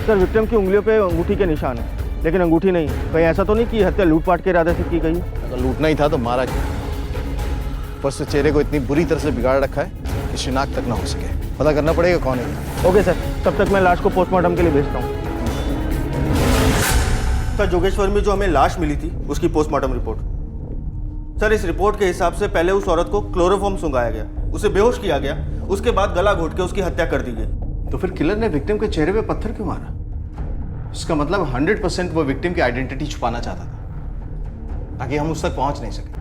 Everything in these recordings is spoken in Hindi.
सर विक्टिम की उंगलियों पे अंगूठी के निशान है, लेकिन अंगूठी नहीं। कहीं ऐसा तो नहीं कि हत्या लूटपाट के इरादे से की गई है? अगर लूटना ही था तो मारा क्यों? ऊपर से चेहरे को इतनी बुरी तरह से बिगाड़ रखा है कि शिनाख्त तक ना हो सके। पता करना पड़ेगा कौन है। ओके सर, तब तक मैं लाश को पोस्टमार्टम के लिए भेजता हूँ। सर जोगेश्वर में जो हमें लाश मिली थी उसकी पोस्टमार्टम रिपोर्ट। सर इस रिपोर्ट के हिसाब से पहले उस औरत को क्लोरोफॉर्म सुंघाया गया, उसे बेहोश किया गया, उसके बाद गला घोट के उसकी हत्या कर दी गई। तो फिर किलर ने विक्टिम के चेहरे पे पत्थर क्यों मारा? इसका मतलब 100% वो विक्टिम की आइडेंटिटी छुपाना चाहता था ताकि हम उस तक पहुंच नहीं सके।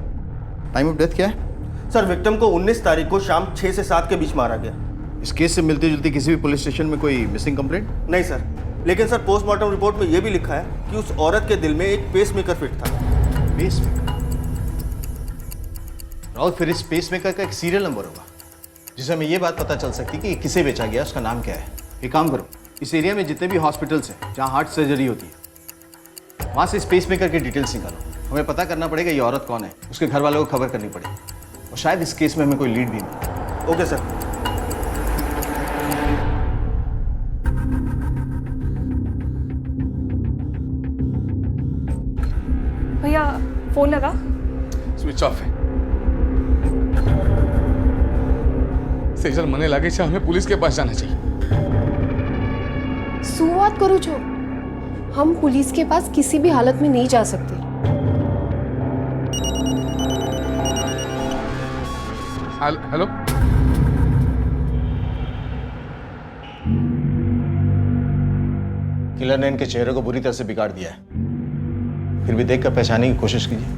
टाइम ऑफ डेथ क्या है? सर विक्टिम को 19 तारीख को शाम 6 से 7 के बीच मारा गया। इस केस से मिलती जुलती किसी भी पुलिस स्टेशन में कोई मिसिंग कंप्लेंट? नहीं सर, लेकिन सर पोस्टमार्टम रिपोर्ट में यह भी लिखा है कि उस औरत के दिल में एक पेसमेकर फिट था। पेसमेकर? राहुल, फिर इस पेसमेकर का एक सीरियल नंबर होगा जिससे हमें यह बात पता चल सकती कि किसे बेचा गया, उसका नाम क्या है। एक काम करो, इस एरिया में जितने भी हॉस्पिटल्स हैं जहाँ हार्ट सर्जरी होती है वहाँ से इस पेसमेकर की डिटेल्स निकालो। हमें पता करना पड़ेगा ये औरत कौन है, उसके घर वालों को खबर करनी पड़ेगी और शायद इस केस में हमें कोई लीड भी मिले। Okay sir. भैया फोन लगा? સ્વિચ ઓફ है। सेजल મને લાગે છે हमें पुलिस के पास जाना चाहिए। શું વાત करो છો? हम पुलिस के पास किसी भी हालत में नहीं जा सकते। हेलो, किलर ने इनके चेहरे को बुरी तरह से बिगाड़ दिया है, फिर भी देखकर पहचानने की कोशिश कीजिए।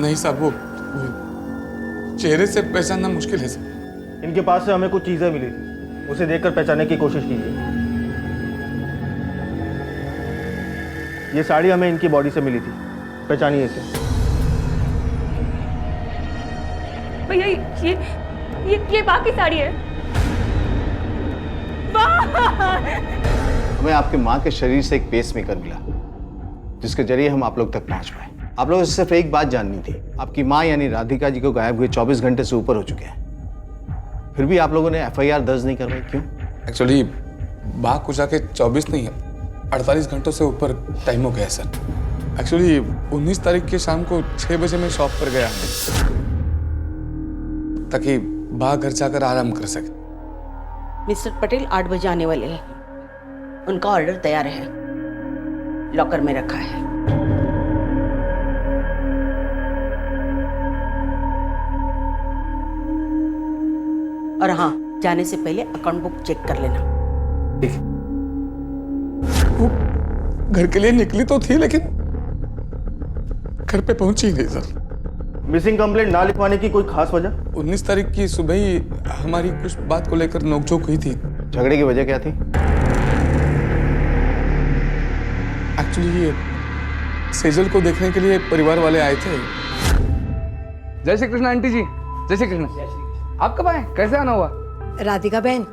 नहीं साहब, वो चेहरे से पहचानना मुश्किल है सर। इनके पास से हमें कुछ चीजें मिली थी, उसे देखकर पहचानने की कोशिश कीजिए। ये साड़ी हमें इनकी बॉडी से मिली थी, पहचानिए इसे। भैया ये बाकी साड़ी है। हमें आपके माँ के शरीर से एक पेसमेकर मिला जिसके जरिए हम आप लोग तक पहुंच पाए। आप लोगों से सिर्फ एक बात जाननी थी, आपकी माँ यानी राधिका जी को गायब हुए 24 घंटे से ऊपर हो चुके हैं, फिर भी आप लोगों ने FIR दर्ज नहीं करवाई, क्यों? एक्चुअली बाघ को जाके 24 नहीं 48 घंटों से ऊपर टाइम हो गया सर। एक्चुअली 19 तारीख की शाम को 6 बजे मैं शॉप पर गया ताकि बाघ घर जाकर आराम कर सके। मिस्टर पटेल 8 बजे आने वाले हैं, उनका ऑर्डर तैयार है, लॉकर में रखा है। और हाँ, जाने से पहले अकाउंट बुक चेक कर लेना। वो घर के लिए निकली तो थी लेकिन घर पे पहुंची नहीं सर। मिसिंग कंप्लेंट ना लिखवाने की कोई खास वजह? 19 तारीख की सुबह ही हमारी कुछ बात को लेकर नोकझोंक हुई थी। झगड़े की वजह क्या थी? एक्चुअली ये सेजल को देखने के लिए परिवार वाले आए थे। जय श्री कृष्ण आंटी जी। जय श्री कृष्ण। आप कब आए? कैसे आना हुआ? राधिका बहन,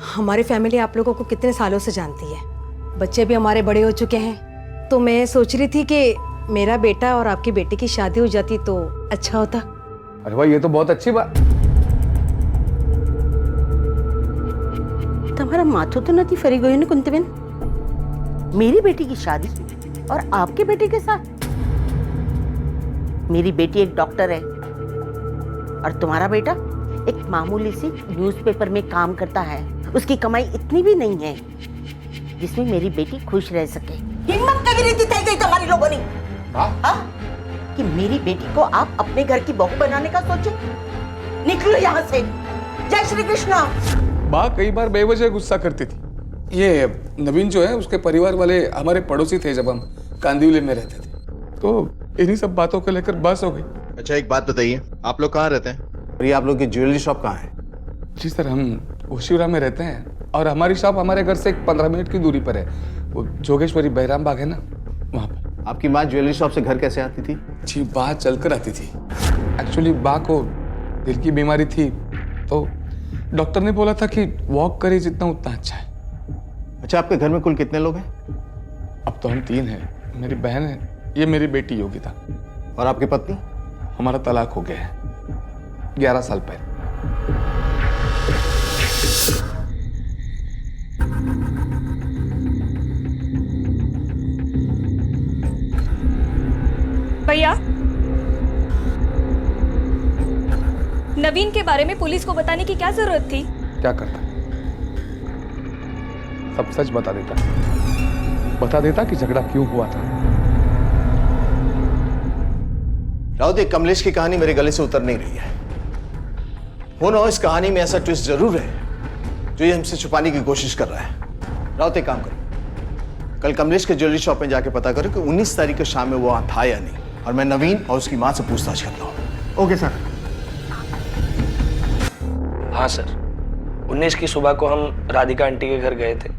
हमारी फैमिली आप लोगों को कितने सालों से जानती है, बच्चे भी हमारे बड़े हो चुके हैं, तो मैं सोच रही थी कि मेरा बेटा और आपकी बेटी की शादी हो जाती तो अच्छा होता। अरे भाई ये तो बहुत अच्छी बात। तुम्हारा माथो तो नहीं फरी गई ना कुंती बहन, मेरी बेटी की शादी और आपके बेटे के साथ? मेरी बेटी एक डॉक्टर है और तुम्हारा बेटा एक मामूली सी न्यूज़पेपर में काम करता है। उसकी कमाई इतनी भी नहीं है जिसमें मेरी बेटी खुश रह सके। हिम्मत कभी नहीं दिखाई गई तुम्हारे लोगों ने, हाँ? कि मेरी बेटी को आप अपने घर की बहू बनाने का सोचे? निकलो यहाँ से। जय श्री कृष्णा। माँ कई बार बेवजह गुस्सा करती थी। ये नवीन जो है उसके परिवार वाले हमारे पड़ोसी थे जब हम कांदिवली में रहते थे, तो इन्हीं सब बातों को लेकर बहस हो गई। अच्छा एक बात बताइए, आप लोग कहाँ रहते हैं और ये आप लोग की ज्वेलरी शॉप कहाँ है? जी सर, हम ओशिवरा में रहते हैं और हमारी शॉप हमारे घर से 15 मिनट की दूरी पर है। वो जोगेश्वरी बहराम बाग है ना, वहाँ पर। आपकी माँ ज्वेलरी शॉप से घर कैसे आती थी? जी बात चलकर आती थी। एक्चुअली बा को दिल की बीमारी थी तो डॉक्टर ने बोला था कि वॉक करे जितना उतना अच्छा है। अच्छा, आपके घर में कुल कितने लोग हैं? अब तो हम 3 हैं। मेरी बहन है, ये मेरी बेटी योगिता। और आपकी पत्नी? हमारा तलाक हो गया है। 11 साल पहले। भैया, नवीन के बारे में पुलिस को बताने की क्या जरूरत थी? क्या करता? सब सच बता देता। बता देता कि झगड़ा क्यों हुआ था। राउत, एक कमलेश की कहानी मेरे गले से उतर नहीं रही है। हो ना हो इस कहानी में ऐसा ट्विस्ट जरूर है जो ये हमसे छुपाने की कोशिश कर रहा है। राउत, एक काम करो, कल कमलेश के ज्वेलरी शॉप में जाके पता करो कि 19 तारीख के शाम में वो वहां था या नहीं, और मैं नवीन और उसकी मां से पूछताछ करता हूं। Okay sir. हाँ सर, 19 की सुबह को हम राधिका आंटी के घर गए थे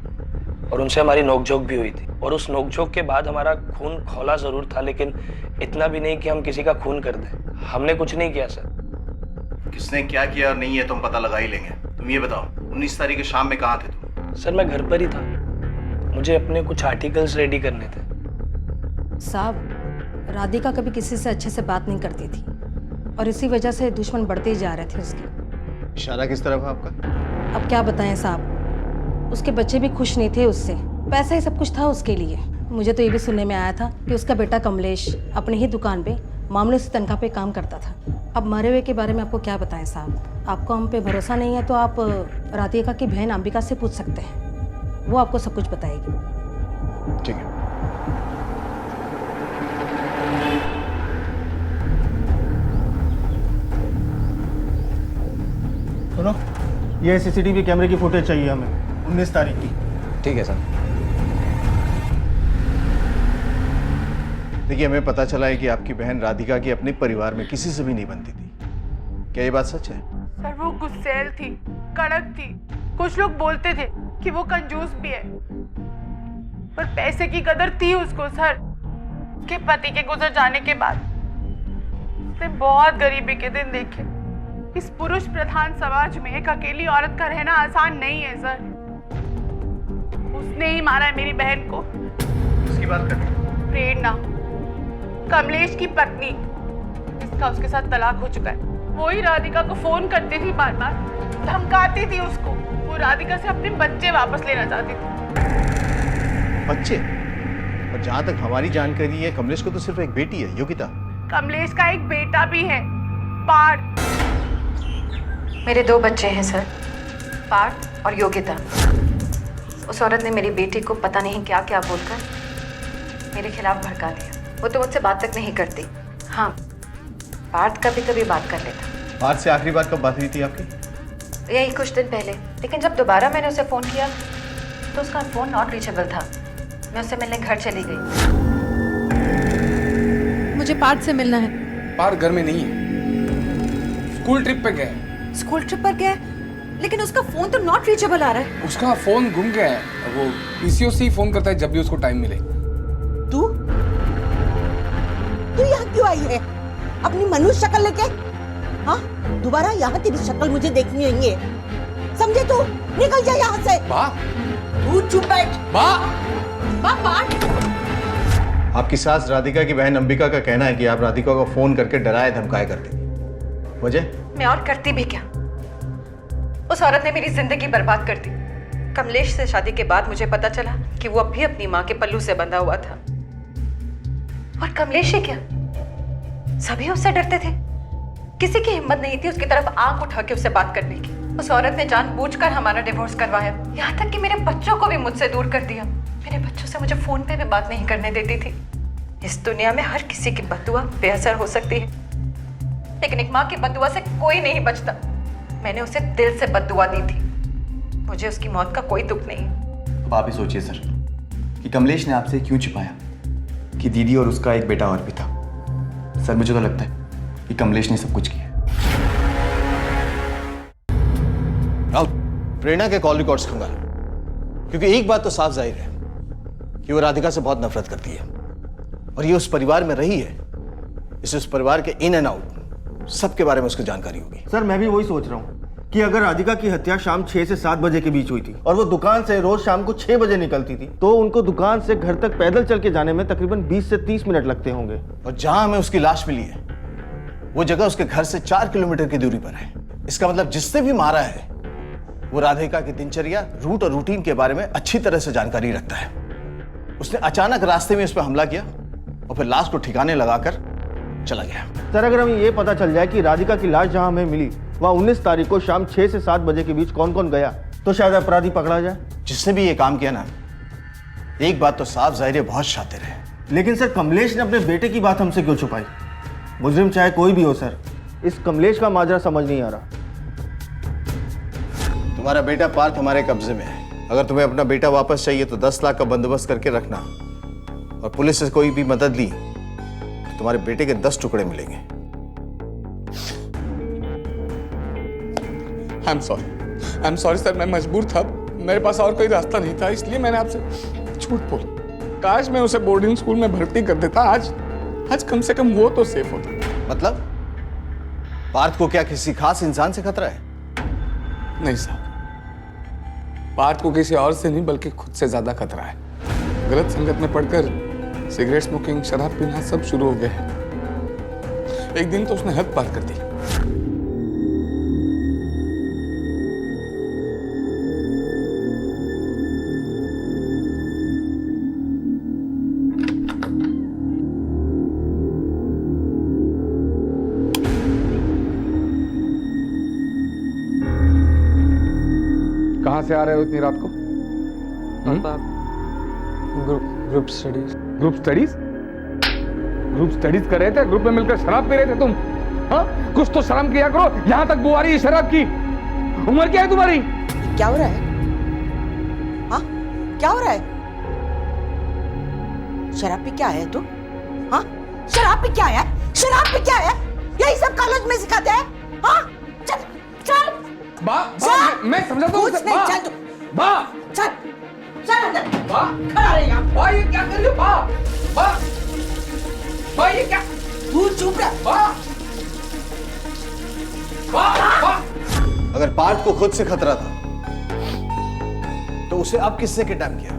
और उनसे हमारी नोकझोंक भी हुई थी, और उस नोकझोंक के बाद हमारा खून खौला जरूर था, लेकिन इतना भी नहीं कि हम किसी का खून कर दें। हमने कुछ नहीं किया सर। किसने क्या किया और नहीं है तुम पता लगा ही लेंगे। तुम ये बताओ, 19 तारीख के शाम में कहाँ थे तुम? सर मैं घर पर ही था, मुझे अपने कुछ आर्टिकल्स रेडी करने थे। साहब, राधिका कभी किसी से अच्छे से बात नहीं करती थी और इसी वजह से दुश्मन बढ़ते ही जा रहे थे उसके। इशारा किस तरफ है आपका? अब क्या बताएं साहब, उसके बच्चे भी खुश नहीं थे उससे, पैसा ही सब कुछ था उसके लिए। मुझे तो ये भी सुनने में आया था कि उसका बेटा कमलेश अपनी ही दुकान पे मामूली सी तनख्वाह पे काम करता था। अब मरे हुए के बारे में आपको क्या बताएं साहब। आपको हम पे भरोसा नहीं है तो आप राधिका की बहन अंबिका से पूछ सकते हैं, वो आपको सब कुछ बताएगी। ठीक है। सुनो, ये सीसीटीवी कैमरे की फुटेज चाहिए हमें 19 तारीख की। ठीक है सर। देखिए, हमें पता चला है कि आपकी बहन राधिका की अपने परिवार में किसी से भी नहीं बनती थी। क्या ये बात सच है? सर वो गुस्सैल थी, कड़क थी। कुछ लोग बोलते थे कि वो कंजूस भी है, पर पैसे की कदर थी उसको सर। उसके पति के गुजर जाने के बाद उसने बहुत गरीबी के दिन देखे। इस पुरुष प्रधान समाज में एक अकेली औरत का रहना आसान नहीं है सर। उसने ही मारा है मेरी बहन को। किसकी बात कर रहे हो? प्रेरणा, कमलेश की पत्नी, जिसका उसके साथ तलाक हो चुका है। वो ही राधिका को फोन करती थी, बार बार धमकाती थी उसको। वो राधिका से अपने बच्चे वापस लेना चाहती थी। बच्चे? और जहां तक हमारी जानकारी है, कमलेश को तो सिर्फ एक बेटी है, योगिता। कमलेश का एक बेटा भी है, पार्थ। मेरे 2 बच्चे हैं सर, पार्थ और योगिता। उस औरत ने मेरी बेटी को पता नहीं क्या क्या बोलकर मेरे खिलाफ भड़का दिया। वो तो मुझसे बात तक नहीं करती। हाँ, पार्थ कभी बात कर लेता। पार्थ से आखिरी बार कब बात हुई थी आपकी? यही कुछ दिन पहले, लेकिन जब दोबारा मैंने उसे फ़ोन किया तो उसका फ़ोन नॉट रीचेबल था। मैं उससे मिलने घर चली गई। मुझे पार्थ से मिलना है। पार्थ घर में नहीं है, स्कूल ट्रिप पे गया है। स्कूल ट्रिप पर गया, लेकिन उसका फोन तो नॉट रीचेबल आ रहा है। उसका फोन गुम गया है, वो पीसीओ से ही फोन करता है जब भी उसको टाइम मिले। तू यहाँ क्यों आई है? अपनी मनुष्य शक्ल लेके? हाँ, दोबारा यहाँ तेरी शक्ल मुझे देखनी नहीं है, समझे तू? निकल जा यहाँ से। माँ, तू चुप बैठ। माँ, आपकी सास राधिका की बहन अंबिका का कहना है कि आप राधिका को फोन करके डराए धमकाए करते। वजह? मैं और करती भी क्या? उस औरत ने मेरी जिंदगी बर्बाद कर दी। कमलेश से शादी के बाद मुझे पता चला कि वो अब भी अपनी माँ के पल्लू से बंधा हुआ था। और कमलेश ही क्या, सभी उससे डरते थे। किसी की हिम्मत नहीं थी उसकी तरफ आंख उठा के उससे बात करने की। उस औरत ने जानबूझकर हमारा डिवोर्स करवाया, यहाँ तक कि मेरे बच्चों को भी मुझसे दूर कर दिया। मेरे बच्चों से मुझे फोन पे भी बात नहीं करने देती थी। इस दुनिया में हर किसी की बद्दुआ बेअसर हो सकती है, लेकिन एक माँ की बद्दुआ से कोई नहीं बचता। मैंने उसे दिल से बद्दुआ दी थी। मुझे उसकी मौत का कोई दुख नहीं। अब आप ही सोचिए सर कि कमलेश ने आपसे क्यों छिपाया कि दीदी और उसका एक बेटा और भी था। सर मुझे तो लगता है कि कमलेश ने सब कुछ किया। राहुल, प्रेरणा के कॉल रिकॉर्ड्स खंगालो, क्योंकि एक बात तो साफ जाहिर है कि वो राधिका से बहुत नफरत करती है और ये उस परिवार में रही है, इसे उस परिवार के इन एंड आउट सबके बारे में उसको जानकारी होगी। सर मैं भी वही सोच रहा हूँ कि अगर राधिका की हत्या शाम 6 से 7 बजे के बीच हुई थी और वो दुकान से रोज शाम को 6 बजे निकलती थी, तो उनको दुकान से घर तक पैदल चल के जाने में तकरीबन 20 से 30 मिनट लगते होंगे। और जहां हमें उसकी लाश मिली है वो जगह उसके घर से 4 किलोमीटर की दूरी पर है। इसका मतलब जिसने भी मारा है वो राधिका की दिनचर्या, रूट और रूटीन के बारे में अच्छी तरह से जानकारी रखता है। उसने अचानक रास्ते में उस पर हमला किया और फिर लाश को ठिकाने लगाकर चला गया। सर अगर हमें ये पता चल जाए कि राधिका की लाश जहां हमें मिली वहां 19 तारीख को शाम 6 से 7 बजे के बीच कौन कौन गया तो शायद अपराधी पकड़ा जाए। जिसने भी ये काम किया ना, एक बात तो साफ जाहिर है, बहुत शातिर है। लेकिन सर कमलेश ने अपने बेटे की बात हमसे क्यों छुपाई? मुजरिम चाहे कोई भी हो सर, इस कमलेश का माजरा समझ नहीं आ रहा। तुम्हारा बेटा पार्थ हमारे कब्जे में है। अगर तुम्हें अपना बेटा वापस चाहिए तो 10 लाख का बंदोबस्त करके रखना, और पुलिस से कोई भी मदद ली तो तुम्हारे बेटे के 10 टुकड़े मिलेंगे। आई एम सॉरी सर, मैं मजबूर था, मेरे पास और कोई रास्ता नहीं था, इसलिए मैंने आपसे झूठ बोला। काश मैं उसे बोर्डिंग स्कूल में भर्ती कर देता, आज कम से कम वो तो सेफ होता। मतलब पार्थ को क्या किसी खास इंसान से खतरा है? नहीं साहब, पार्थ को किसी और से नहीं बल्कि खुद से ज्यादा खतरा है। गलत संगत में पड़कर सिगरेट स्मोकिंग, शराब पीना सब शुरू हो गया है। एक दिन तो उसने हद पार कर दी। कहाँ से आ रहे हो इतनी रात को? Group studies. Group studies? Group studies कर रहे थे? ग्रुप में मिलकर शराब पी रहे थे तुम? हाँ, कुछ तो शर्म किया करो। यहां तक बुआ रही है शराब की। उम्र क्या है तुम्हारी? क्या हो रहा है? हाँ, क्या हो रहा है? शराब पे क्या है तू? हाँ, शराब पे क्या है? शराब पे क्या है? यही सब कॉलेज में सिखाते हैं? हाँ, चल चल। मैं समझाता हूँ। कुछ नहीं, चल तू। चल चल अंदर। खड़ा रह यहाँ। ये क्या कर रही हो? ये क्या? तू चुप रह। अगर पार्थ को खुद से खतरा था तो उसे अब किसने किडनैप किया?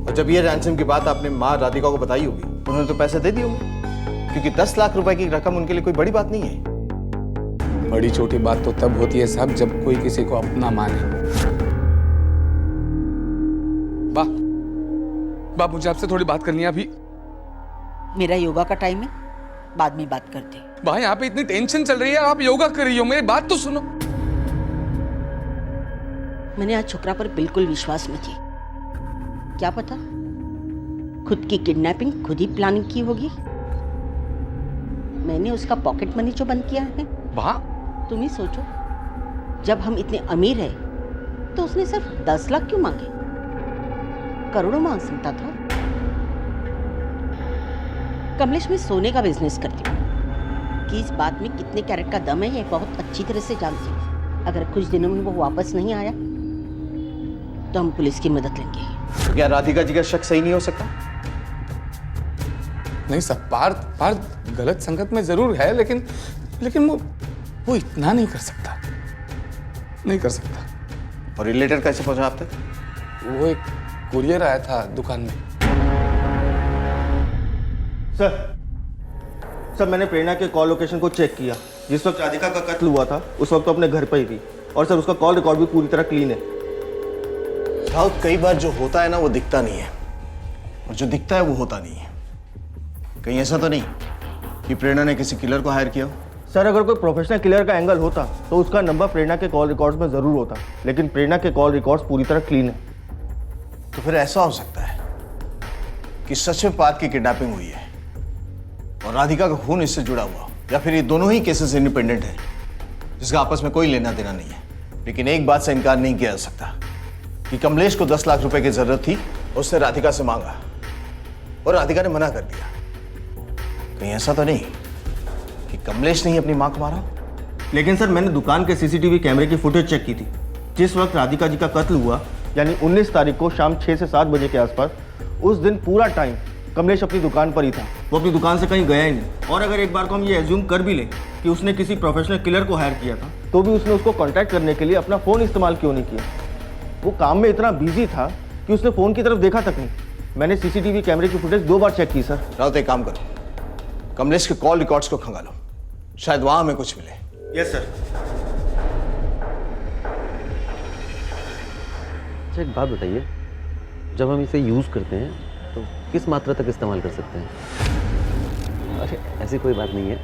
और जब ये रैंसम की बात आपने माँ राधिका को बताई होगी तो उन्होंने तो पैसे दे दिए होंगे, क्योंकि 10 लाख रुपए की रकम उनके लिए कोई बड़ी बात नहीं है। बड़ी छोटी बात तो तब होती है साहब जब कोई किसी को अपना माने। बा मुझे आपसे थोड़ी बात करनी है अभी। मेरा योगा का टाइम है, बाद में बात करते हैं। भाई यहाँ पे इतनी टेंशन चल रही है, आप योगा कर रही हो, मेरी बात तो सुनो। मैंने आज छोकरा पर बिल्कुल विश्वास नहीं किया। क्या पता खुद की किडनैपिंग खुद ही प्लानिंग की होगी। मैंने उसका पॉकेट मनी जो बंद किया है। वाह, तुम ही सोचो, जब हम इतने अमीर हैं तो उसने सिर्फ 10 लाख क्यों मांगे? करोड़ों मांग सकता था। कमलेश में सोने का बिजनेस करती हूँ कि इस बात में कितने कैरेट का दम है ये बहुत अच्छी तरह से जानती हूँ। अगर कुछ दिनों में वो वापस नहीं आया तो हम पुलिस की मदद लेंगे। तो क्या राधिका जी का शक सही नहीं हो सकता? नहीं सर, पार्थ गलत संगत में जरूर है, लेकिन वो इतना नहीं कर सकता। और ये लेटर कैसे पहुंचा आप तक? वो एक कुरियर आया था दुकान में। सर मैंने प्रेरणा के कॉल लोकेशन को चेक किया। जिस वक्त राधिका का कत्ल हुआ था उस वक्त तो अपने घर पर ही थी, और सर उसका कॉल रिकॉर्ड भी पूरी तरह क्लीन है। साहब, कई बार जो होता है ना वो दिखता नहीं है, और जो दिखता है वो होता नहीं है। कहीं ऐसा तो नहीं कि प्रेरणा ने किसी किलर को हायर किया हो? सर अगर कोई प्रोफेशनल किलर का एंगल होता तो उसका नंबर प्रेरणा के कॉल रिकॉर्ड्स में जरूर होता, लेकिन प्रेरणा के कॉल रिकॉर्ड्स पूरी तरह क्लीन है। तो फिर ऐसा हो सकता है कि सच में पार्थ की किडनैपिंग हुई है और राधिका का खून इससे जुड़ा हुआ, या फिर ये दोनों ही केसेस इंडिपेंडेंट हैं जिसका आपस में कोई लेना देना नहीं है। लेकिन एक बात से इनकार नहीं किया जा सकता कि कमलेश को 10 लाख रुपए की जरूरत थी, उसने राधिका से मांगा और राधिका ने मना कर दिया। कहीं ऐसा तो नहीं कि कमलेश ने ही अपनी मां को मारा? लेकिन सर मैंने दुकान के सीसीटीवी कैमरे की फुटेज चेक की थी। जिस वक्त राधिका जी का कत्ल हुआ यानी 19 तारीख को शाम 6 से 7 बजे के आसपास, उस दिन पूरा टाइम कमलेश अपनी दुकान पर ही था। वो अपनी दुकान से कहीं गया ही नहीं। और अगर एक बार को हम ये एज्यूम कर भी लें कि उसने किसी प्रोफेशनल किलर को हायर किया था, तो भी उसने उसको कॉन्टैक्ट करने के लिए अपना फ़ोन इस्तेमाल क्यों नहीं किया? वो काम में इतना बिजी था कि उसने फ़ोन की तरफ देखा तक नहीं। मैंने सीसीटीवी कैमरे की फुटेज 2 बार चेक की सर। राउत, एक काम करो, कमलेश के कॉल रिकॉर्ड्स को खंगालो शायद वहां हमें कुछ मिले। Yes sir. अच्छा एक बात बताइए, जब हम इसे यूज़ करते हैं तो किस मात्रा तक इस्तेमाल कर सकते हैं? अरे ऐसी कोई बात नहीं है,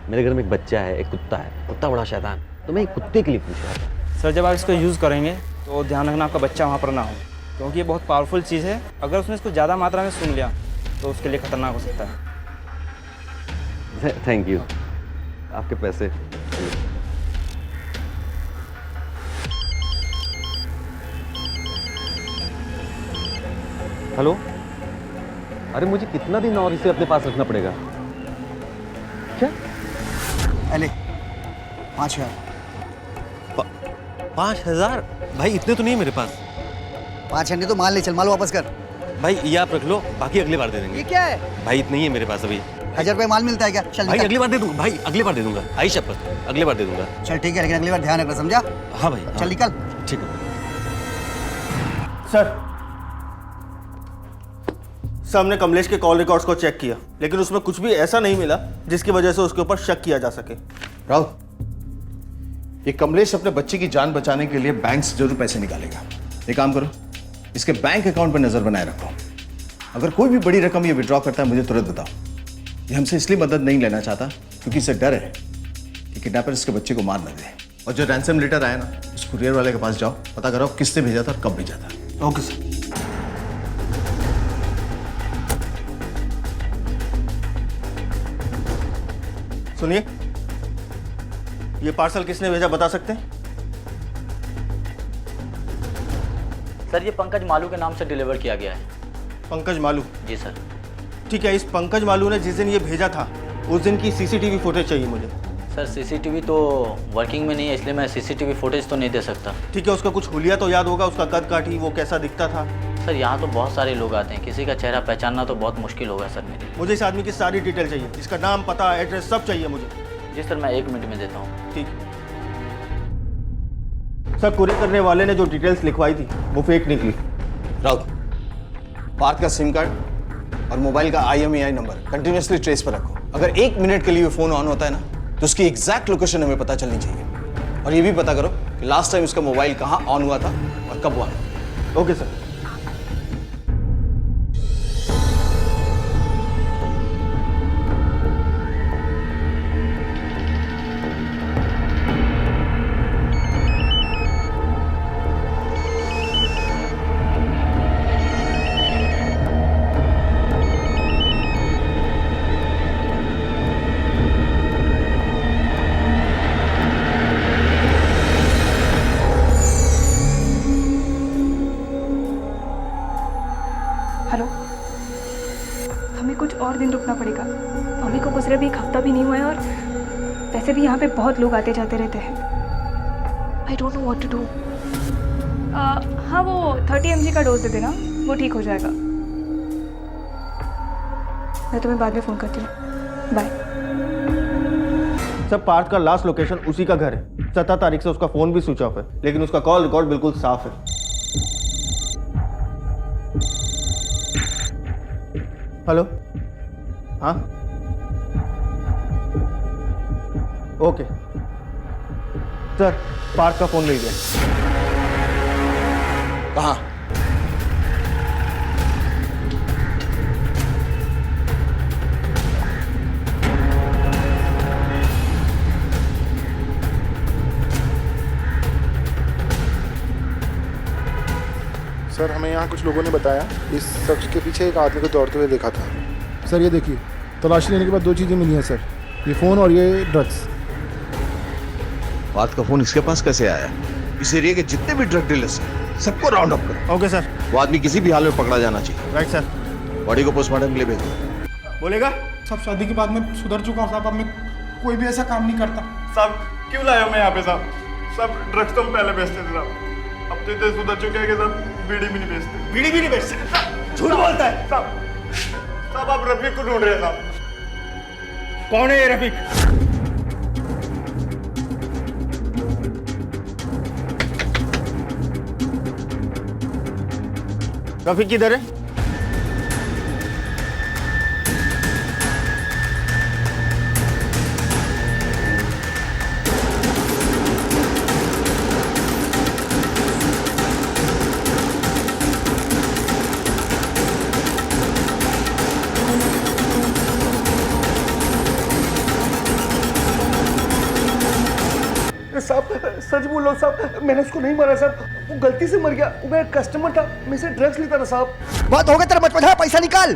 मेरे घर में एक बच्चा है, एक कुत्ता है, कुत्ता बड़ा शैतान, तो मैं एक कुत्ते के लिए पूछ रहा था। सर जब आप इसको यूज़ करेंगे तो ध्यान रखना आपका बच्चा वहाँ पर ना हो, क्योंकि ये बहुत पावरफुल चीज़ है। अगर उसने इसको ज़्यादा मात्रा में सूंघ लिया तो उसके लिए खतरनाक हो सकता है। थैंक यू, आपके पैसे। हेलो, अरे मुझे कितना दिन और इसे अपने पास रखना पड़ेगा? क्या? अले 5,000। 5,000? भाई इतने तो नहीं है मेरे पास। 5 तो मान ले, चल माल वापस कर। भाई ये आप रख लो, बाकी अगली बार दे देंगे। ये क्या है? भाई इतना ही है मेरे पास अभी। 1,000 रुपये माल मिलता है क्या? चल भाई अगली बार दे दूंगा, भाई अगली बार दे दूंगा, आई शपथ, अगली बार दे दूंगा। चल ठीक है, लेकिन अगली बार ध्यान रखना, समझा? हाँ भाई, चल निकल। ठीक है सर। सर हमने कमलेश के कॉल रिकॉर्ड्स को चेक किया, लेकिन उसमें कुछ भी ऐसा नहीं मिला जिसकी वजह से उसके ऊपर शक किया जा सके। राहुल, ये कमलेश अपने बच्चे की जान बचाने के लिए बैंक से जरूर पैसे निकालेगा। एक काम करो, इसके बैंक अकाउंट पर नजर बनाए रखो। अगर कोई भी बड़ी रकम ये विड्रॉ करता है मुझे तुरंत बताओ। ये हमसे इसलिए मदद नहीं लेना चाहता क्योंकि इसे डर है कि किडनैपर इसके बच्चे को मार न दे। और जो रैंसम लेटर आया ना, उस कुरियर वाले के पास जाओ, पता करो किसने भेजा था और कब भेजा था। Okay sir. सुनिए, ये पार्सल किसने भेजा बता सकते हैं? सर ये पंकज मालू के नाम से डिलीवर किया गया है। पंकज मालू? जी सर। ठीक है, इस पंकज मालू ने जिस दिन ये भेजा था उस दिन की सीसीटीवी फुटेज चाहिए मुझे। सर सीसीटीवी तो वर्किंग में नहीं है, इसलिए मैं सीसीटीवी फुटेज तो नहीं दे सकता। ठीक है, उसका कुछ हुलिया तो याद होगा, उसका कद काठी, वो कैसा दिखता था? सर यहाँ तो बहुत सारे लोग आते हैं, किसी का चेहरा पहचानना तो बहुत मुश्किल होगा सर मेरे लिए। मुझे इस आदमी की सारी डिटेल चाहिए, इसका नाम, पता, एड्रेस सब चाहिए मुझे। जी सर, मैं 1 मिनट में देता हूँ। ठीक। सर कुरियर करने वाले ने जो डिटेल्स लिखवाई थी वो फेक निकली। राउत, पार्थ का सिम कार्ड और मोबाइल का IMEI नंबर कंटिन्यूसली ट्रेस पर रखो। अगर 1 मिनट के लिए फोन ऑन होता है ना, तो उसकी एग्जैक्ट लोकेशन हमें पता चलनी चाहिए। और ये भी पता करो कि लास्ट टाइम उसका मोबाइल कहाँ ऑन हुआ था और कब हुआ था। Okay sir. हेलो, हमें कुछ और दिन रुकना पड़ेगा। मम्मी को गुजरे भी 1 हफ्ता भी नहीं हुआ है और वैसे भी यहाँ पे बहुत लोग आते जाते रहते हैं। I don't know what to do. हाँ वो 30 mg का डोज दे देना, वो ठीक हो जाएगा। मैं तुम्हें बाद में फ़ोन करती हूँ, बाय। सब पार्थ का लास्ट लोकेशन उसी का घर है। 17 तारीख से उसका फ़ोन भी स्विच ऑफ है, लेकिन उसका कॉल रिकॉर्ड बिल्कुल साफ है। हेलो, हाँ ओके सर, पार्थ का फोन मिल गया। कहाँ? सर हमें यहाँ कुछ लोगों ने बताया इस शख्स के पीछे एक आदमी को दौड़ते हुए देखा था। सर ये देखिए, तलाशी लेने के बाद 2 चीज़ें मिली हैं सर, ये फ़ोन और ये ड्रग्स। पार्थ का फोन इसके पास कैसे आया? इस एरिया के जितने भी ड्रग डीलर्स हैं सबको राउंड अप करो। Okay sir. वो आदमी किसी भी हाल में पकड़ा जाना चाहिए। Right sir. बॉडी को पोस्टमार्टम के लिए भेजो। बोलेगा? सब शादी के बाद में सुधर चुका हूँ साहब, अब मैं कोई भी ऐसा काम नहीं करता। साहब क्यों लाए हो मैं यहाँ पे साहब? सब ड्रग्स तो हम पहले बेचते थे साहब, अब तो इतने सुधर चुके हैं कि साहब बीड़ी भी नहीं बेचते। बीड़ी भी नहीं बेचते? झूठ बोलता है साहब। आप रफीक को ढूंढ रहे हैं साहब। कौन है ये रफीक? रफीक किधर है? लो साहब, मैंने उसको नहीं मारा साहब, वो गलती से मर गया, वो मेरा कस्टमर था, मैं से ड्रग्स लेता था साहब। बहुत हो गया तेरा बचपन, पैसा निकाल।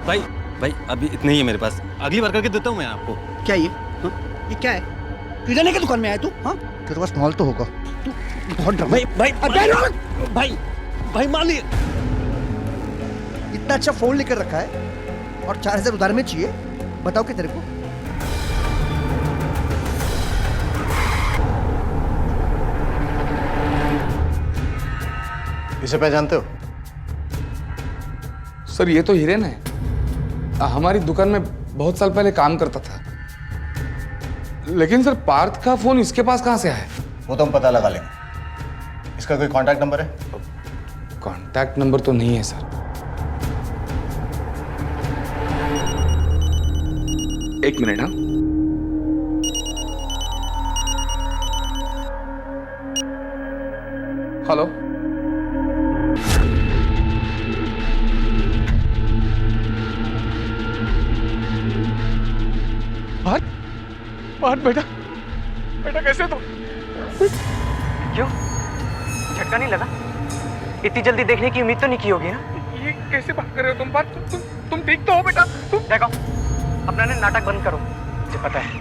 भाई भाई अभी इतने ही है मेरे पास, अगली बार करके देता हूँ मैं आपको। क्या ये ये क्या है? किराने की दुकान में आया तू? हाँ तेरे पास माल तो होगा, तू बहुत डर। भाई भाई भाई भाई मान लिए। इतना अच्छा फोन लेकर रखा है और 4000 उधार में चाहिए, बताओ कि तेरे को? इसे पहचानते हो? सर ये तो हिरेन है, हमारी दुकान में बहुत साल पहले काम करता था। लेकिन सर पार्थ का फोन इसके पास कहां से आया? वो तो हम पता लगा लेंगे। इसका कोई कांटेक्ट नंबर है? कांटेक्ट नंबर तो नहीं है सर। एक मिनट। हाँ हेलो, पार्थ बेटा, बेटा कैसे तुम? क्यों, झटका नहीं लगा? इतनी जल्दी देखने की उम्मीद तो नहीं की होगी ना? ये कैसे बात कर रहे हो तुम पार्थ? तुम ठीक तो हो बेटा? तुम देखो, अपना ने नाटक बंद करो। मुझे पता है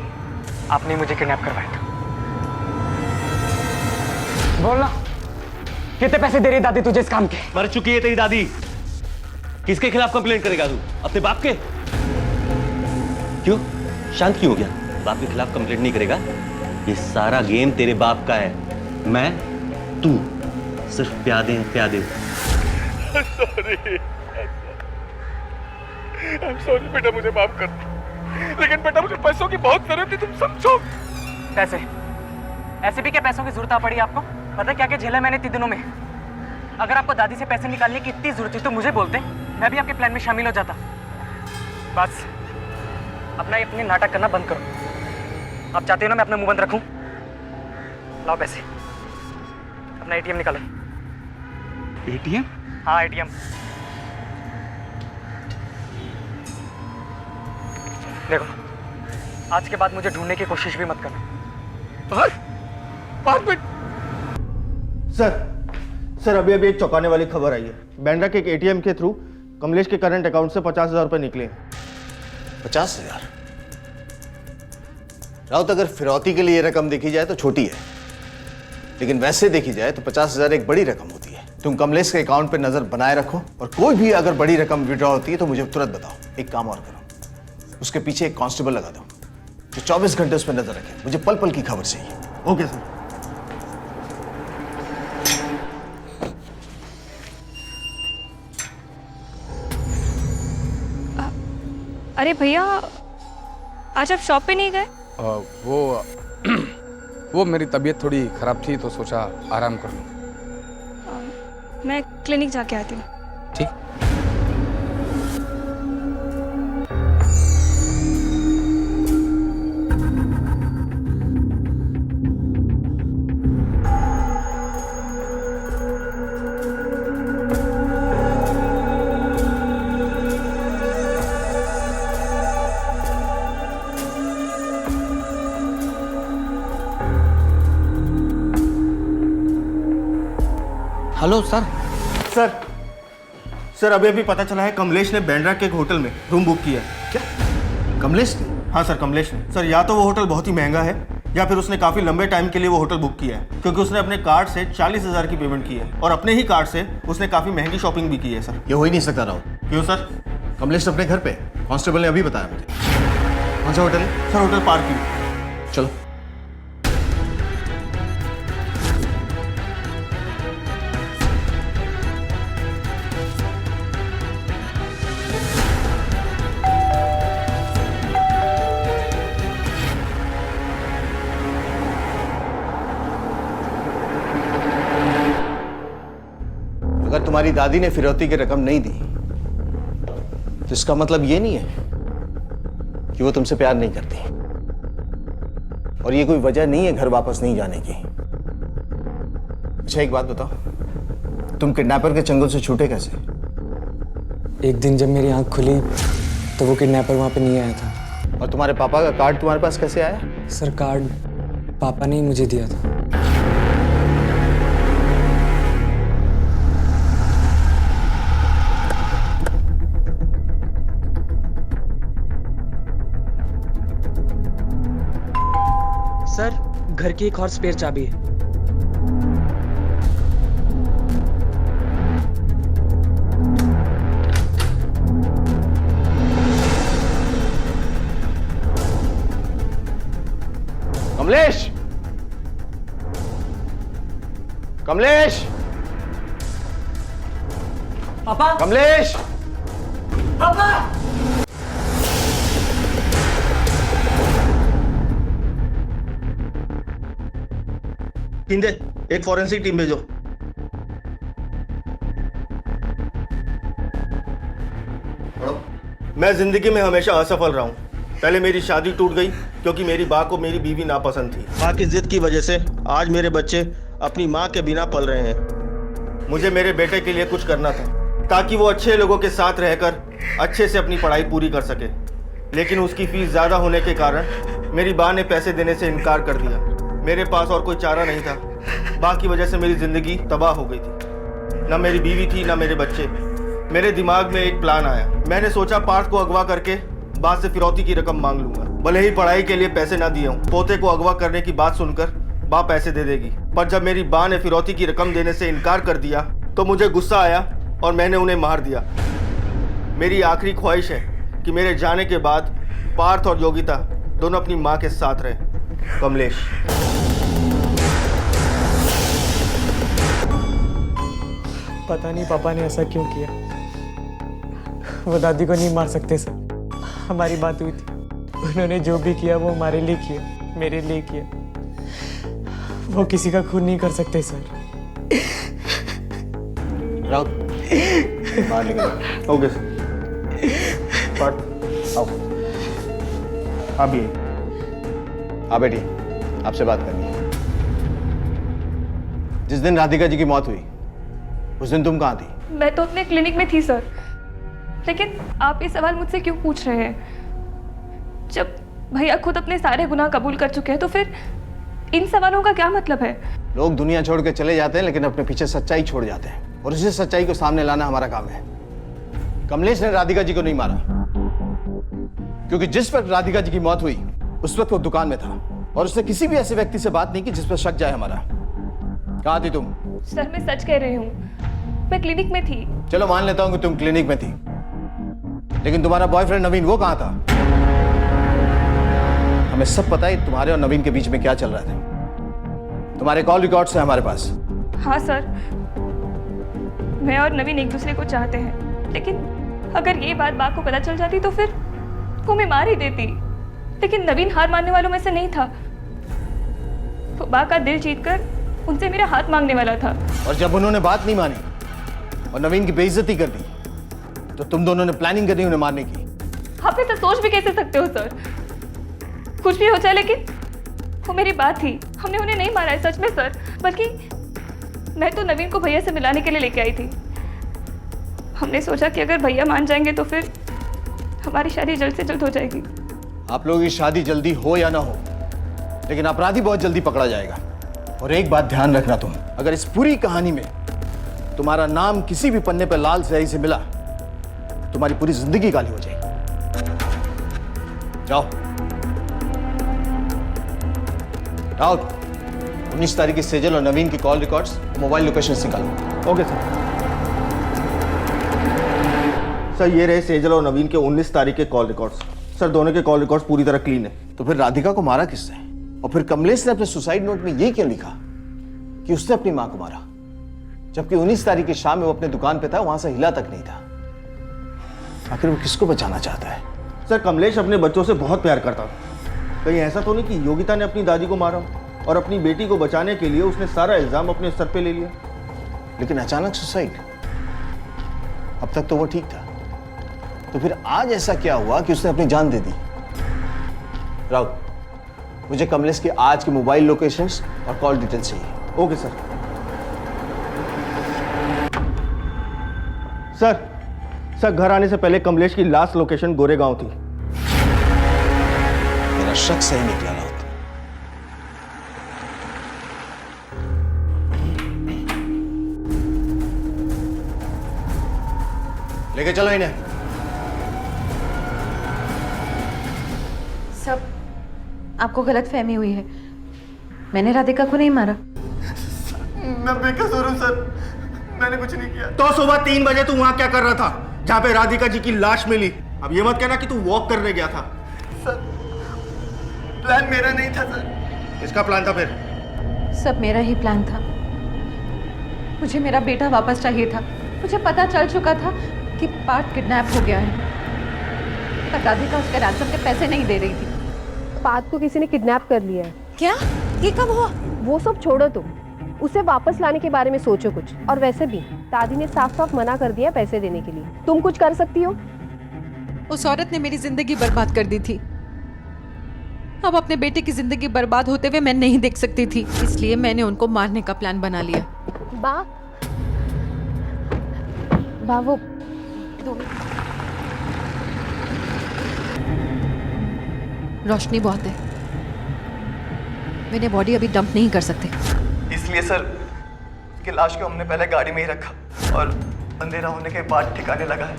आपने मुझे किडनैप करवाया था। बोलना, कितने पैसे दे रही दादी तुझे इस काम के? मर चुकी है तेरी दादी, किसके खिलाफ कंप्लेंट करेगा तू? अपने बाप के? क्यों शांत क्यों हो गया? बाप के खिलाफ कंप्लेंट नहीं करेगा? ये सारा गेम तेरे बाप का है, मैं तू सिर्फ प्यादे हैं प्यादे। सॉरी बेटा, मुझे माफ कर, लेकिन बेटा मुझे पैसों की बहुत जरूरत थी, तुम समझो। पैसे? ऐसे भी क्या पैसों की जरूरत आ पड़ी आपको? पता है क्या क्या झेला मैंने इतने दिनों में? अगर आपको दादी से पैसे निकालने की इतनी जरूरत थी तो मुझे बोलते, मैं भी आपके प्लान में शामिल हो जाता। बस अपना ये अपने नाटक करना बंद करो। आप चाहते हो ना मैं अपना मुंह बंद रखूं? लाओ पैसे, अपना एटीएम निकालो। एटीएम? हाँ एटीएम। देखो, आज के बाद मुझे ढूंढने की कोशिश भी मत करना। सर अभी अभी एक चौंकाने वाली खबर आई है। बैंड्रा के एक एटीएम के थ्रू कमलेश के करंट अकाउंट से 50,000 रुपए निकले। 50,000? राउत, अगर फिरौती के लिए रकम देखी जाए तो छोटी है, लेकिन वैसे देखी जाए तो 50,000 एक बड़ी रकम होती है। तुम कमलेश के अकाउंट पर नजर बनाए रखो और कोई भी अगर बड़ी रकम विड्रॉ होती है तो मुझे तुरंत बताओ। एक काम और करो, उसके पीछे एक कांस्टेबल लगा दो जो 24 घंटे उस पर नजर रखे। मुझे पल पल की खबर चाहिए। Okay sir. अरे भैया, आज आप शॉप पे नहीं गए? वो मेरी तबीयत थोड़ी खराब थी तो सोचा आराम कर लूं। मैं क्लिनिक जाके आती हूँ। ठीक। Hello sir. सर अभी अभी पता चला है कमलेश ने बैंड्रा के एक होटल में रूम बुक किया है। क्या कमलेश ने? हाँ सर, कमलेश ने। सर या तो वो होटल बहुत ही महंगा है या फिर उसने काफ़ी लंबे टाइम के लिए वो होटल बुक किया है, क्योंकि उसने अपने कार्ड से 40,000 की पेमेंट की है और अपने ही कार्ड से उसने काफ़ी महंगी शॉपिंग भी की है सर। ये हो ही नहीं सकता राउत। क्यों सर? कमलेश अपने घर पे, कांस्टेबल ने अभी बताया मुझे। कौन सा होटल है? Sir hotel park view. चलो। अगर तुम्हारी दादी ने फिरौती की रकम नहीं दी तो इसका मतलब ये नहीं है कि वो तुमसे प्यार नहीं करती, और ये कोई वजह नहीं है घर वापस नहीं जाने की। अच्छा एक बात बताओ, तुम किडनैपर के चंगुल से छूटे कैसे? एक दिन जब मेरी आंख खुली तो वो किडनैपर वहां पे नहीं आया था। और तुम्हारे पापा का कार्ड तुम्हारे पास कैसे आया? सर कार्ड पापा ने ही मुझे दिया था। सर, घर की एक और स्पेयर चाबी है। कमलेश! कमलेश! पापा! कमलेश! पापा! किंदे, एक फॉरेंसिक टीम भेजो। मैं जिंदगी में हमेशा असफल रहा हूँ। पहले मेरी शादी टूट गई क्योंकि मेरी माँ को मेरी बीवी नापसंद थी। माँ की जिद की वजह से आज मेरे बच्चे अपनी माँ के बिना पल रहे हैं। मुझे मेरे बेटे के लिए कुछ करना था ताकि वो अच्छे लोगों के साथ रहकर अच्छे से अपनी पढ़ाई पूरी कर सके, लेकिन उसकी फीस ज़्यादा होने के कारण मेरी माँ ने पैसे देने से इनकार कर दिया। मेरे पास और कोई चारा नहीं था। माँ की वजह से मेरी ज़िंदगी तबाह हो गई थी। ना मेरी बीवी थी ना मेरे बच्चे। मेरे दिमाग में एक प्लान आया। मैंने सोचा पार्थ को अगवा करके बात से फिरौती की रकम मांग लूंगा। भले ही पढ़ाई के लिए पैसे ना दिए हूँ। पोते को अगवा करने की बात सुनकर माँ पैसे दे देगी, पर जब मेरी माँ ने फिरौती की रकम देने से इनकार कर दिया तो मुझे गुस्सा आया और मैंने उन्हें मार दिया। मेरी आखिरी ख्वाहिश है कि मेरे जाने के बाद पार्थ और योगिता दोनों अपनी माँ के साथ रहे। कमलेश। पता नहीं पापा ने ऐसा क्यों किया। वो दादी को नहीं मार सकते सर। हमारी बात हुई थी, उन्होंने जो भी किया वो हमारे लिए किया, मेरे लिए किया। वो किसी का खून नहीं कर सकते सर। राउत, बाहर निकलो। Okay sir. आओ। आप भी हाँ बेटी, आपसे बात करनी है। जिस दिन राधिका जी की मौत हुई उस दिन तुम कहाँ थी? मैं तो अपने क्लिनिक में थी सर, लेकिन आप ये सवाल मुझसे क्यों पूछ रहे हैं? जब भैया खुद अपने सारे गुनाह कबूल कर चुके हैं तो फिर इन सवालों का क्या मतलब है? लोग दुनिया छोड़ के चले जाते हैं लेकिन अपने पीछे सच्चाई छोड़ जाते हैं, और उसी सच्चाई को सामने लाना हमारा काम है। कमलेश ने राधिका जी को नहीं मारा, क्योंकि जिस वक्त राधिका जी की मौत हुई उस वक्त वो दुकान में था और उसने किसी भी ऐसे व्यक्ति से बात नहीं की जिस पर शक जाए हमारा। कहाँ थी तुम? सर मैं सच कह रही हूँ, मैं क्लिनिक में थी। चलो मान लेता हूँ कि तुम क्लिनिक में थी, लेकिन तुम्हारा बॉयफ्रेंड नवीन वो कहाँ था? हमें सब पता है तुम्हारे और नवीन के बीच में क्या चल रहा था। तुम्हारे कॉल रिकॉर्ड्स हैं हमारे पास। हाँ सर, मैं और नवीन एक दूसरे को चाहते हैं, लेकिन अगर ये बात बा को पता चल जाती तो फिर वो मैं मार ही देती। लेकिन नवीन हार मानने वालों में से नहीं था। वो बा का दिल जीतकर उनसे मेरा हाथ मांगने वाला था। और जब उन्होंने बात नहीं मानी और नवीन की बेइज्जती कर दी तो तुम दोनों ने प्लानिंग करी उन्हें मारने की। आप ऐसा सोच भी कैसे सकते हो सर? कुछ भी हो जाए, लेकिन वो मेरी बात थी। हमने उन्हें नहीं मारा है सच में सर, बल्कि मैं तो नवीन को भैया से मिलाने के लिए लेके आई थी। हमने सोचा कि अगर भैया मान जाएंगे तो फिर हमारी शादी जल्द से जल्द हो जाएगी। आप लोगों की शादी जल्दी हो या ना हो, लेकिन अपराधी बहुत जल्दी पकड़ा जाएगा। और एक बात ध्यान रखना तुम, अगर इस पूरी कहानी में तुम्हारा नाम किसी भी पन्ने पर लाल स्याही से मिला, तुम्हारी पूरी जिंदगी काली हो जाएगी। जाओ आओ। 19 तारीख की सेजल और नवीन की कॉल रिकॉर्ड्स, मोबाइल लोकेशन निकालो। Okay sir. सर ये रहे सेजल और नवीन के 19 तारीख के कॉल रिकॉर्ड्स। सर दोनों के कॉल रिकॉर्ड्स पूरी तरह क्लीन है। तो फिर राधिका को मारा किसने? और फिर कमलेश ने अपने सुसाइड नोट में ये क्यों लिखा कि उसने अपनी मां को मारा, जबकि 19 तारीख की शाम में वो अपने दुकान पे था, वहां से हिला तक नहीं था। आखिर वो किसको बचाना चाहता है? सर कमलेश अपने बच्चों से बहुत प्यार करता था। कहीं ऐसा तो नहीं कि योगिता ने अपनी दादी को मारा और अपनी बेटी को बचाने के लिए उसने सारा इल्जाम अपने सर पे ले लिया? लेकिन अचानक सुसाइड, अब तक तो वो ठीक था, तो फिर आज ऐसा क्या हुआ कि उसने अपनी जान दे दी? राउत, मुझे कमलेश के आज के मोबाइल लोकेशंस और कॉल डिटेल्स चाहिए। Okay sir. सर घर आने से पहले कमलेश की लास्ट लोकेशन गोरेगांव थी। मेरा शक सही निकला राउत। लेके चलो इन्हें। सब आपको गलत फहमी हुई है, मैंने राधिका को नहीं मारा। मैं बेकसूर हूँ सर, मैंने कुछ नहीं किया। तो सुबह 3 बजे तू वहां क्या कर रहा था जहां पे राधिका जी की लाश मिली? अब ये मत कहना कि तू वॉक करने गया था। सर प्लान मेरा नहीं था सर। किसका प्लान था फिर? सब मेरा ही प्लान था। मुझे मेरा बेटा वापस चाहिए था। मुझे पता चल चुका था कि पार्थ किडनैप हो गया है, पर राधिका उसके रैंसम के पैसे नहीं दे रही थी। पार्थ को किसी ने किडनैप कर लिया है। क्या? ये कब हुआ? वो सब छोड़ो तुम, उसे वापस लाने के बारे में सोचो कुछ। और वैसे भी दादी ने साफ साफ मना कर दिया पैसे देने के लिए। तुम कुछ कर सकती हो? उस औरत ने मेरी जिंदगी बर्बाद कर दी थी। अब अपने बेटे की जिंदगी बर्बाद होते हुए मैं नहीं देख सकती थी, इसलिए मैंने उनको मारने का प्लान बना लिया। बा वो रोशनी बहुत है, मैंने बॉडी अभी डंप नहीं कर सकते। इसलिए सर उसकी लाश को हमने पहले गाड़ी में ही रखा और अंधेरा होने के बाद ठिकाने लगा है।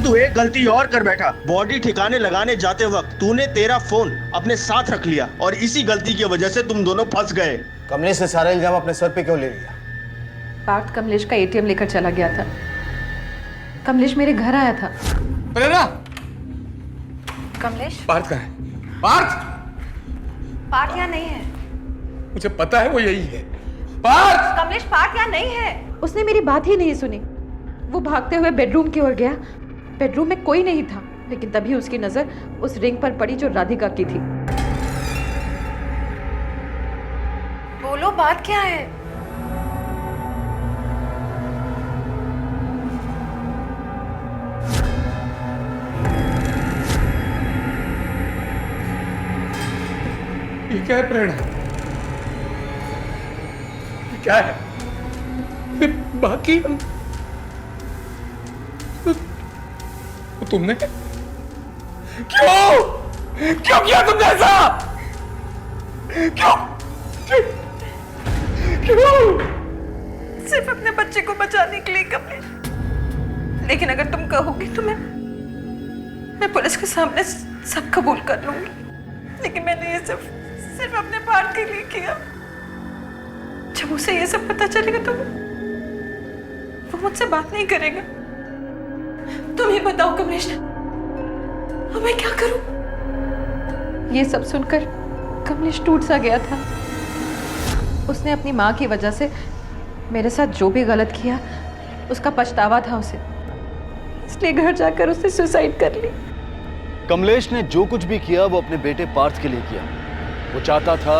तू एक गलती और कर बैठा। बॉडी ठिकाने लगाने जाते वक्त तूने तेरा फोन अपने साथ रख लिया और इसी गलती की वजह से तुम दोनों फंस गए। कमलेश ने सारा इल्जाम अपने सर पे क्यों ले लिया? पार्थ कमलेश का एटीएम लेकर चला गया था। कमलेश मेरे घर आया था। प्रेरणा, कमलेश? पार्थ कहाँ है? पार्थ! पार्थ यहाँ नहीं है। मुझे पता है वो यही है। पार्थ! कमलेश पार्थ यहाँ नहीं है। उसने मेरी बात ही नहीं सुनी। वो भागते हुए बेडरूम की ओर गया। बेडरूम में कोई नहीं था, लेकिन तभी उसकी नजर उस रिंग पर पड़ी जो राधिका की थी। बोलो, बात क्या है? ये क्या है प्रेरणा? ये क्या है? बाकी हम तो तुमने क्यों किया तुमने ऐसा? क्यों? सिर्फ अपने बच्चे को बचाने के लिए कमलेश। लेकिन अगर तुम कहोगे तो मैं पुलिस के सामने सब कबूल कर लूंगी। लेकिन मैंने ये सिर्फ अपने पार्थ के लिए किया। जब उसे ये सब पता चलेगा तो वो मुझसे बात नहीं करेगा। तुम ही बताओ कमलेश, अब मैं क्या करूं? ये सब सुनकर कमलेश टूट सा गया था। उसने अपनी माँ की वजह से मेरे साथ जो भी गलत किया उसका पछतावा था उसे, इसलिए घर जाकर उसने सुसाइड कर ली। कमलेश ने जो कुछ भी किया वो अपने बेटे पार्थ के लिए किया। वो चाहता था